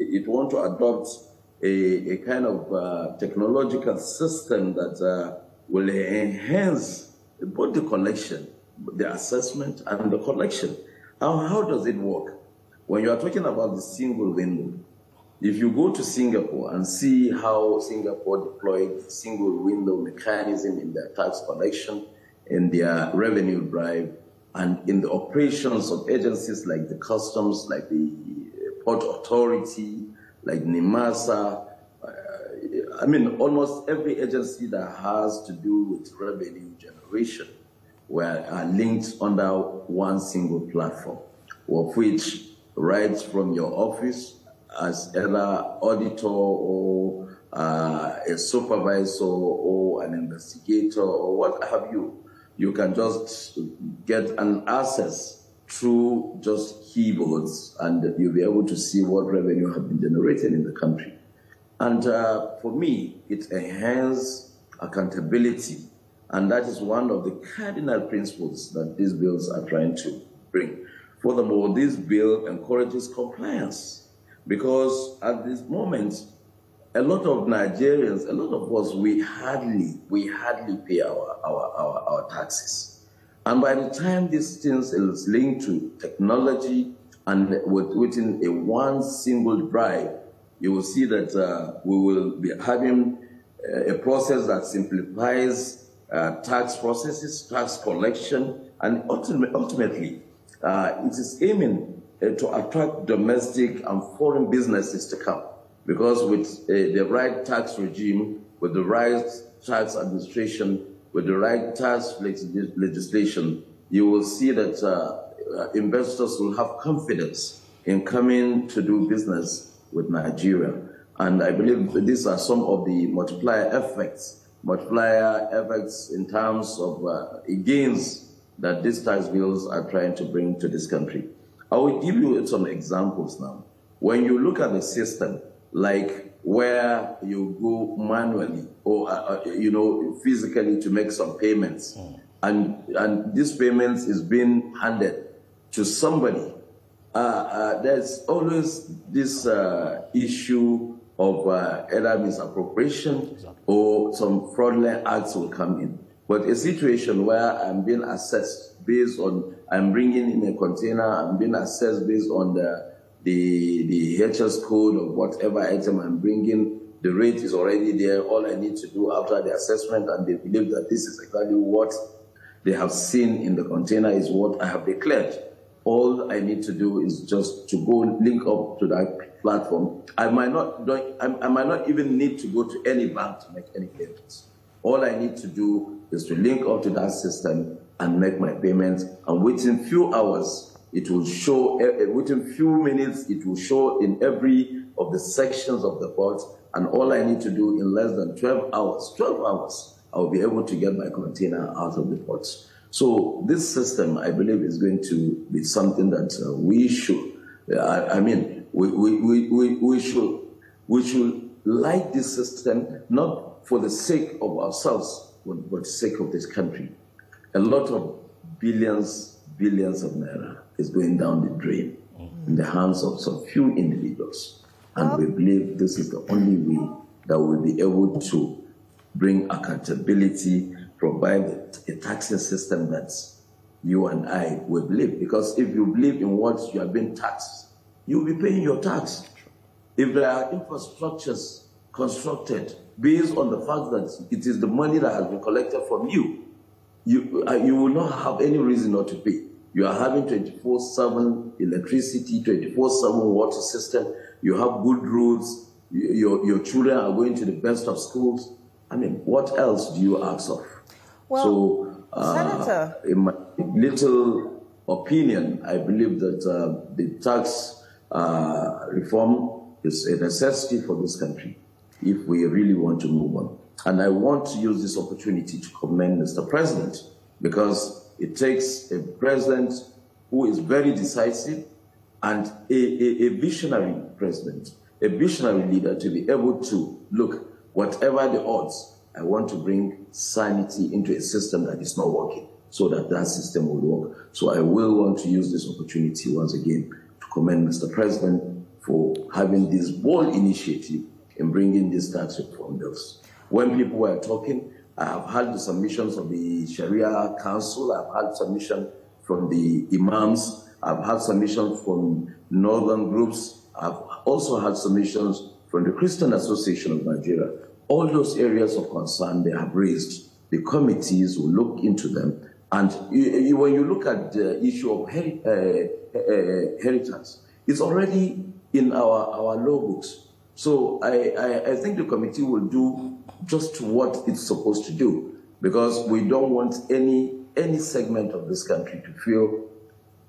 it want to adopt a kind of technological system that will enhance both the collection, the assessment, and the collection. How does it work? When you are talking about the single window, if you go to Singapore and see how Singapore deployed single window mechanism in their tax collection, in their revenue drive, and in the operations of agencies like the customs, like the port authority, like NIMASA, I mean, almost every agency that has to do with revenue generation are linked under one single platform, of which right from your office as either auditor or a supervisor or an investigator or what have you, you can just get an access through just keyboards and you'll be able to see what revenue has been generated in the country. And for me, it enhances accountability. And that is one of the cardinal principles that these bills are trying to bring. Furthermore, this bill encourages compliance because at this moment, a lot of Nigerians, a lot of us, we hardly pay our taxes. And by the time these things is linked to technology and within a one single drive, you will see that we will be having a process that simplifies tax processes, tax collection, and ultimately, it is aiming to attract domestic and foreign businesses to come. Because with the right tax regime, with the right tax administration, with the right tax legislation, you will see that investors will have confidence in coming to do business with Nigeria. And I believe that these are some of the multiplier effects in terms of gains that these tax bills are trying to bring to this country. I will give you some examples now. When you look at the system, like where you go manually or physically to make some payments, and this payment is being handed to somebody, there's always this issue of either misappropriation or some fraudulent acts will come in. But a situation where I'm being assessed based on, I'm bringing in a container, I'm being assessed based on the HS code of whatever item I'm bringing, the rate is already there. All I need to do after the assessment, and they believe that this is exactly what they have seen in the container is what I have declared. All I need to do is just to go link up to that platform. I might not even need to go to any bank to make any payments. All I need to do is to link up to that system and make my payments. And within few hours, it will show, within few minutes, it will show in every of the sections of the port. And all I need to do in less than 12 hours, I'll be able to get my container out of the port. So this system, I believe, is going to be something that we should, we should like this system, not for the sake of ourselves, but for the sake of this country. A lot of billions of naira is going down the drain in the hands of some few individuals. And we believe this is the only way that we'll be able to bring accountability, provide a taxing system that you and I will believe. Because if you believe in what you are being taxed, you'll be paying your tax. If there are infrastructures constructed based on the fact that it is the money that has been collected from you, you will not have any reason not to pay. You are having 24/7 electricity, 24/7 water system, you have good roads, your children are going to the best of schools. I mean, what else do you ask of? Well, so, Senator, in my little opinion, I believe that the tax reform is a necessity for this country if we really want to move on. And I want to use this opportunity to commend Mr. President, because it takes a president who is very decisive and a visionary president, a visionary leader to be able to look, whatever the odds, I want to bring sanity into a system that is not working so that that system will work. So I will want to use this opportunity once again to commend Mr. President for also having this bold initiative in bringing these tax reform bills. When people were talking, I have had the submissions of the Sharia Council, I've had submission from the Imams, I've had submissions from northern groups, I've also had submissions from the Christian Association of Nigeria. All those areas of concern they have raised, the committees will look into them. And when you look at the issue of inheritance, it's already in our law books. So I think the committee will do just what it's supposed to do, because we don't want any segment of this country to feel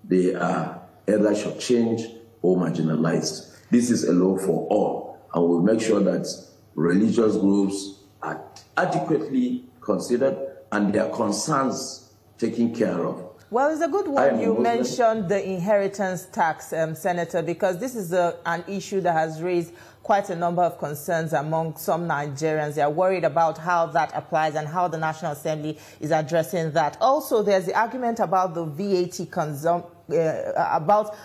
they are either shortchanged or marginalized. This is a law for all, and we'll make sure that religious groups are adequately considered and their concerns taken care of. Well, it's a good one you mentioned the inheritance tax, Senator, because this is an issue that has raised quite a number of concerns among some Nigerians. They are worried about how that applies and how the National Assembly is addressing that. Also, there's the argument about the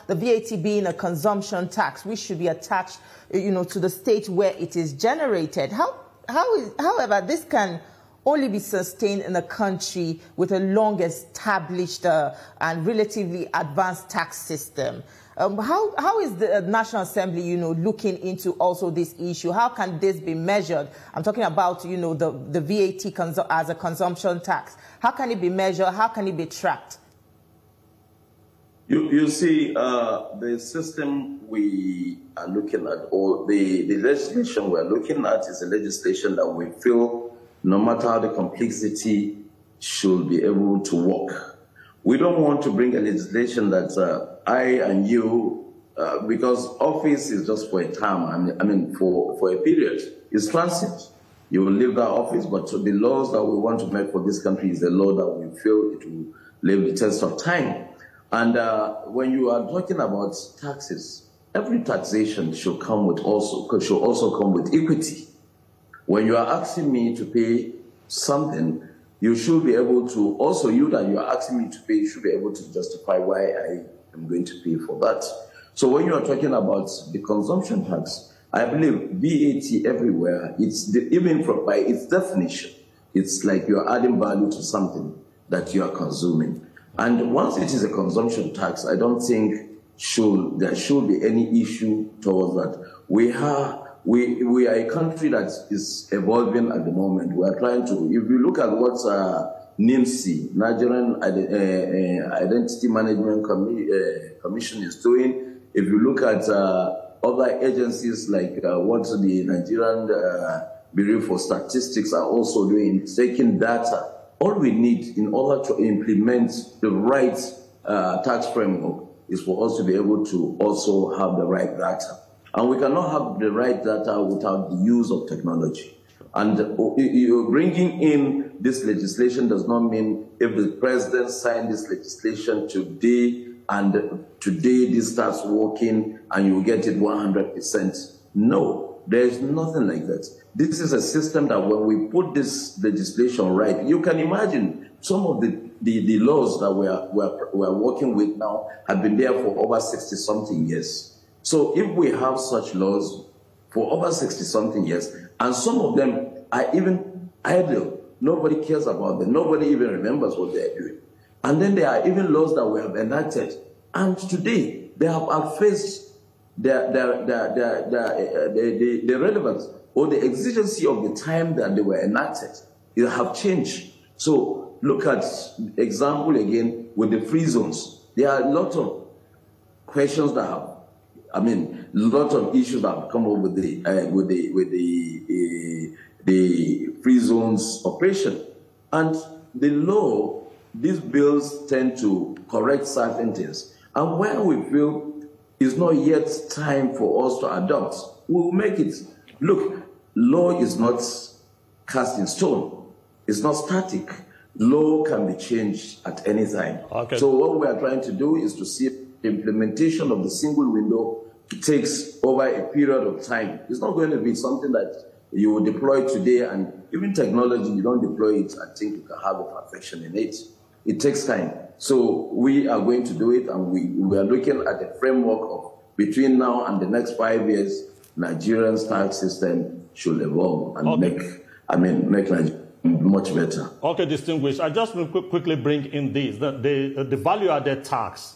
VAT being a consumption tax, which should be attached, to the state where it is generated. However, this can only be sustained in a country with a long established and relatively advanced tax system. How is the National Assembly, looking into also this issue? How can this be measured? I'm talking about, the VAT as a consumption tax. How can it be measured? How can it be tracked? You see, the system we are looking at, or the legislation we're looking at, is a legislation that we feel, no matter how the complexity, should be able to work. We don't want to bring a legislation that I and you, because office is just for a term, for a period. It's transient. You will leave that office, but the laws that we want to make for this country is a law that we feel it will live the test of time. And when you are talking about taxes, every taxation should also come with equity. When you are asking me to pay something, you should be able to, also you that you are asking me to pay, you should be able to justify why I am going to pay for that. So when you are talking about the consumption tax, I believe VAT everywhere, even by its definition, it's like you are adding value to something that you are consuming. And once it is a consumption tax, I don't think there should be any issue towards that. We are a country that is evolving at the moment. We are trying to, if you look at what NIMC, Nigerian Identity Management Commission is doing, if you look at other agencies like what the Nigerian Bureau for Statistics are also doing, taking data, all we need in order to implement the right tax framework is for us to be able to also have the right data. And we cannot have the right data without the use of technology. And bringing in this legislation does not mean if the president signed this legislation today and today this starts working and you get it 100%. No, there is nothing like that. This is a system that when we put this legislation right, you can imagine some of the laws that we are working with now have been there for over 60-something years. So if we have such laws for over 60-something years, and some of them are even idle, nobody cares about them, nobody even remembers what they are doing. And then there are even laws that we have enacted, and today they have outfaced the relevance or the exigency of the time that they were enacted. They have changed. So look at example again with the free zones. There are a lot of questions that have, a lot of issues that have come up with the free zones operation. And the law, these bills tend to correct certain things. And when we feel it's not yet time for us to adopt, we will make it. Look, law is not cast in stone. It's not static. Law can be changed at any time. Okay. So what we are trying to do is to see the implementation of the single window. It takes over a period of time. It's not going to be something that you will deploy today, and even technology, you don't deploy it and think you can have a perfection in it. It takes time. So we are going to do it, and we are looking at a framework of between now and the next 5 years, Nigeria's tax system should evolve and make Nigeria much better. Okay, distinguished. I just will quickly bring in this. The value-added tax